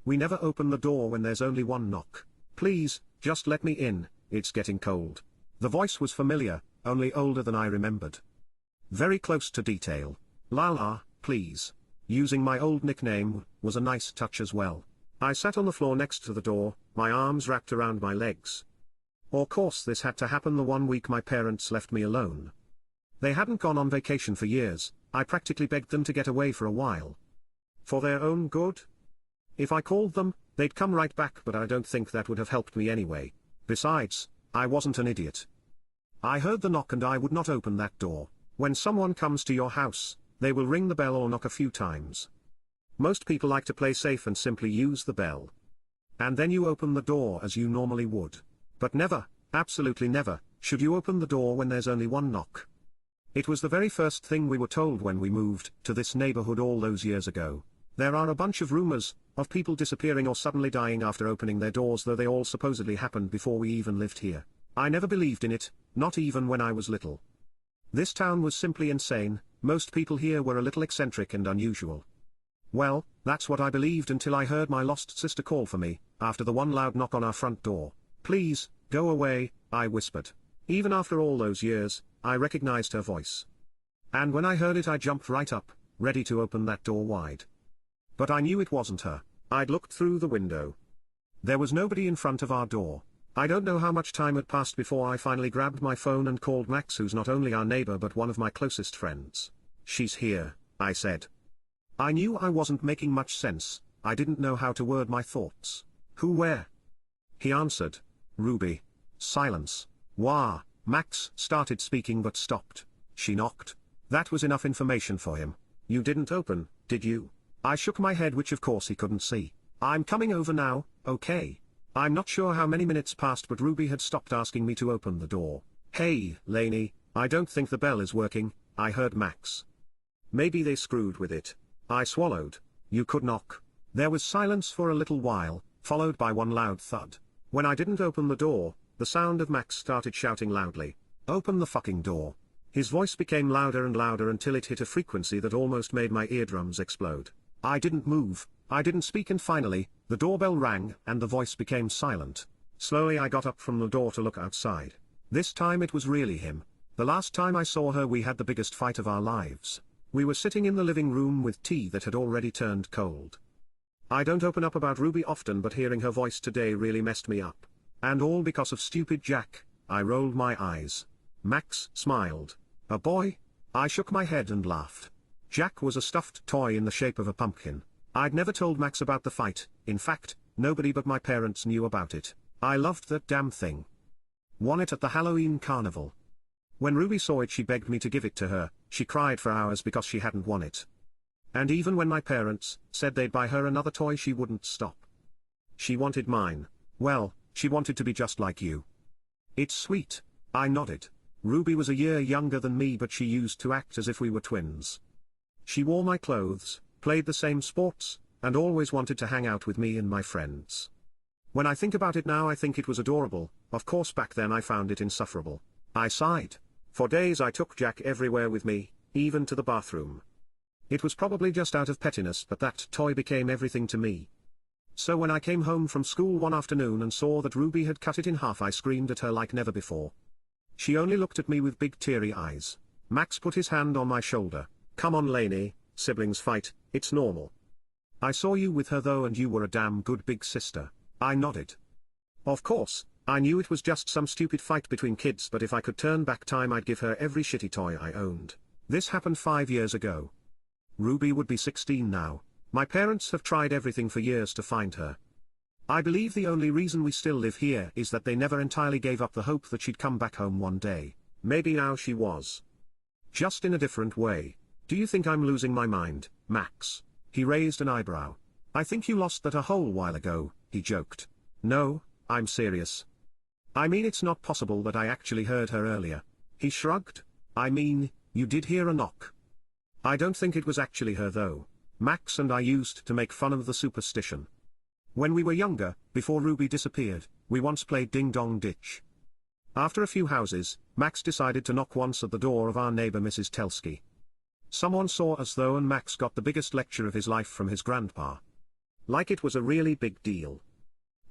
We never open the door when there's only one knock. Please, just let me in, it's getting cold. The voice was familiar, only older than I remembered. Very close to detail. Lala, please. Using my old nickname was a nice touch as well. I sat on the floor next to the door, my arms wrapped around my legs. Of course this had to happen the 1 week my parents left me alone. They hadn't gone on vacation for years, I practically begged them to get away for a while. For their own good? If I called them, they'd come right back, but I don't think that would have helped me anyway. Besides, I wasn't an idiot. I heard the knock and I would not open that door. When someone comes to your house, they will ring the bell or knock a few times. Most people like to play safe and simply use the bell. And then you open the door as you normally would. But never, absolutely never, should you open the door when there's only one knock. It was the very first thing we were told when we moved to this neighborhood all those years ago. There are a bunch of rumors of people disappearing or suddenly dying after opening their doors, though they all supposedly happened before we even lived here. I never believed in it, not even when I was little. This town was simply insane, most people here were a little eccentric and unusual. Well, that's what I believed until I heard my lost sister call for me, after the one loud knock on our front door. Please, go away, I whispered. Even after all those years, I recognized her voice. And when I heard it I jumped right up, ready to open that door wide. But I knew it wasn't her. I'd looked through the window. There was nobody in front of our door. I don't know how much time had passed before I finally grabbed my phone and called Max, who's not only our neighbor but one of my closest friends. She's here, I said. I knew I wasn't making much sense, I didn't know how to word my thoughts. Who, where? He answered. Ruby. Silence. Wah. Max started speaking but stopped. She knocked. That was enough information for him. You didn't open, did you? I shook my head, which of course he couldn't see. I'm coming over now, okay? I'm not sure how many minutes passed, but Ruby had stopped asking me to open the door. Hey, Lainey, I don't think the bell is working, I heard Max. Maybe they screwed with it. I swallowed. You could knock. There was silence for a little while, followed by one loud thud. When I didn't open the door, the sound of Max started shouting loudly. Open the fucking door. His voice became louder and louder until it hit a frequency that almost made my eardrums explode. I didn't move, I didn't speak, and finally, the doorbell rang and the voice became silent. Slowly I got up from the door to look outside. This time it was really him. The last time I saw her we had the biggest fight of our lives. We were sitting in the living room with tea that had already turned cold. I don't open up about Ruby often, but hearing her voice today really messed me up. And all because of stupid Jack. I rolled my eyes. Max smiled. A boy? I shook my head and laughed. Jack was a stuffed toy in the shape of a pumpkin. I'd never told Max about the fight, in fact, nobody but my parents knew about it. I loved that damn thing. Won it at the Halloween carnival. When Ruby saw it she begged me to give it to her, she cried for hours because she hadn't won it. And even when my parents said they'd buy her another toy she wouldn't stop. She wanted mine. Well, she wanted to be just like you. It's sweet. I nodded. Ruby was a year younger than me, but she used to act as if we were twins. She wore my clothes, played the same sports, and always wanted to hang out with me and my friends. When I think about it now I think it was adorable. Of course back then I found it insufferable. I sighed. For days I took Jack everywhere with me, even to the bathroom. It was probably just out of pettiness, but that toy became everything to me. So when I came home from school one afternoon and saw that Ruby had cut it in half I screamed at her like never before. She only looked at me with big teary eyes. Max put his hand on my shoulder. Come on Lainey, siblings fight, it's normal. I saw you with her though and you were a damn good big sister. I nodded. Of course, I knew it was just some stupid fight between kids, but if I could turn back time I'd give her every shitty toy I owned. This happened 5 years ago. Ruby would be 16 now. My parents have tried everything for years to find her. I believe the only reason we still live here is that they never entirely gave up the hope that she'd come back home one day. Maybe now she was. Just in a different way. Do you think I'm losing my mind, Max? He raised an eyebrow. I think you lost that a whole while ago, he joked. No, I'm serious. I mean, it's not possible that I actually heard her earlier. He shrugged. I mean, you did hear a knock. I don't think it was actually her though. Max and I used to make fun of the superstition. When we were younger, before Ruby disappeared, we once played Ding Dong Ditch. After a few houses, Max decided to knock once at the door of our neighbor Mrs. Telsky. Someone saw us though and Max got the biggest lecture of his life from his grandpa. Like it was a really big deal.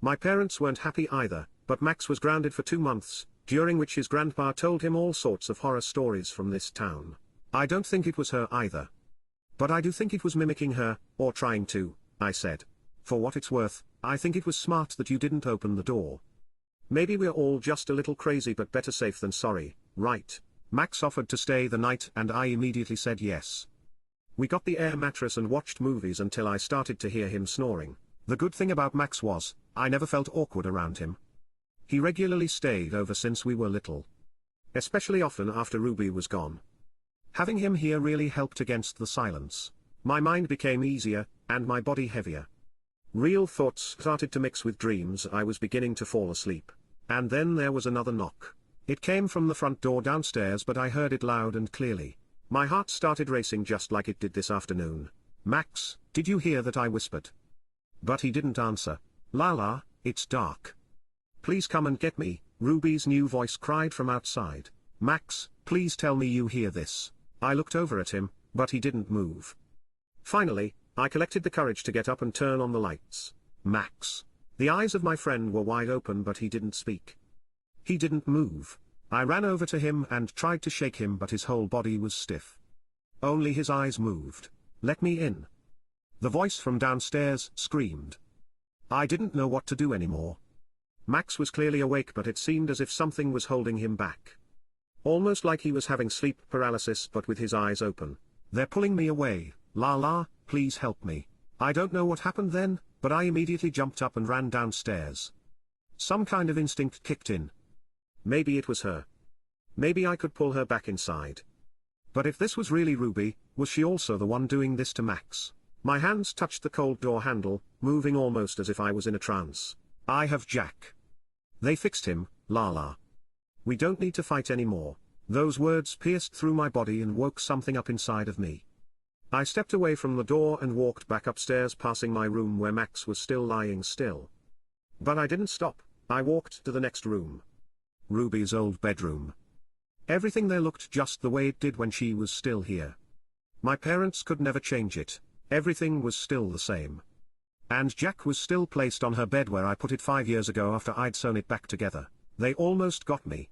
My parents weren't happy either, but Max was grounded for 2 months, during which his grandpa told him all sorts of horror stories from this town. I don't think it was her either. But I do think it was mimicking her, or trying to, I said. For what it's worth, I think it was smart that you didn't open the door. Maybe we're all just a little crazy, but better safe than sorry, right? Max offered to stay the night and I immediately said yes. We got the air mattress and watched movies until I started to hear him snoring. The good thing about Max was, I never felt awkward around him. He regularly stayed over since we were little. Especially often after Ruby was gone. Having him here really helped against the silence. My mind became easier, and my body heavier. Real thoughts started to mix with dreams. I was beginning to fall asleep. And then there was another knock. It came from the front door downstairs, but I heard it loud and clearly. My heart started racing just like it did this afternoon. Max, did you hear that? I whispered. But he didn't answer. Lala, it's dark. Please come and get me, Ruby's new voice cried from outside. Max, please tell me you hear this. I looked over at him, but he didn't move. Finally, I collected the courage to get up and turn on the lights. Max. The eyes of my friend were wide open, but he didn't speak. He didn't move. I ran over to him and tried to shake him, but his whole body was stiff. Only his eyes moved. Let me in. The voice from downstairs screamed. I didn't know what to do anymore. Max was clearly awake, but it seemed as if something was holding him back. Almost like he was having sleep paralysis, but with his eyes open. They're pulling me away, Lala, please help me. I don't know what happened then, but I immediately jumped up and ran downstairs. Some kind of instinct kicked in. Maybe it was her. Maybe I could pull her back inside. But if this was really Ruby, was she also the one doing this to Max? My hands touched the cold door handle, moving almost as if I was in a trance. I have Jack. They fixed him, Lala. We don't need to fight anymore. Those words pierced through my body and woke something up inside of me. I stepped away from the door and walked back upstairs, passing my room where Max was still lying still. But I didn't stop. I walked to the next room. Ruby's old bedroom. Everything there looked just the way it did when she was still here. My parents could never change it. Everything was still the same. And Jack was still placed on her bed where I put it 5 years ago after I'd sewn it back together. They almost got me.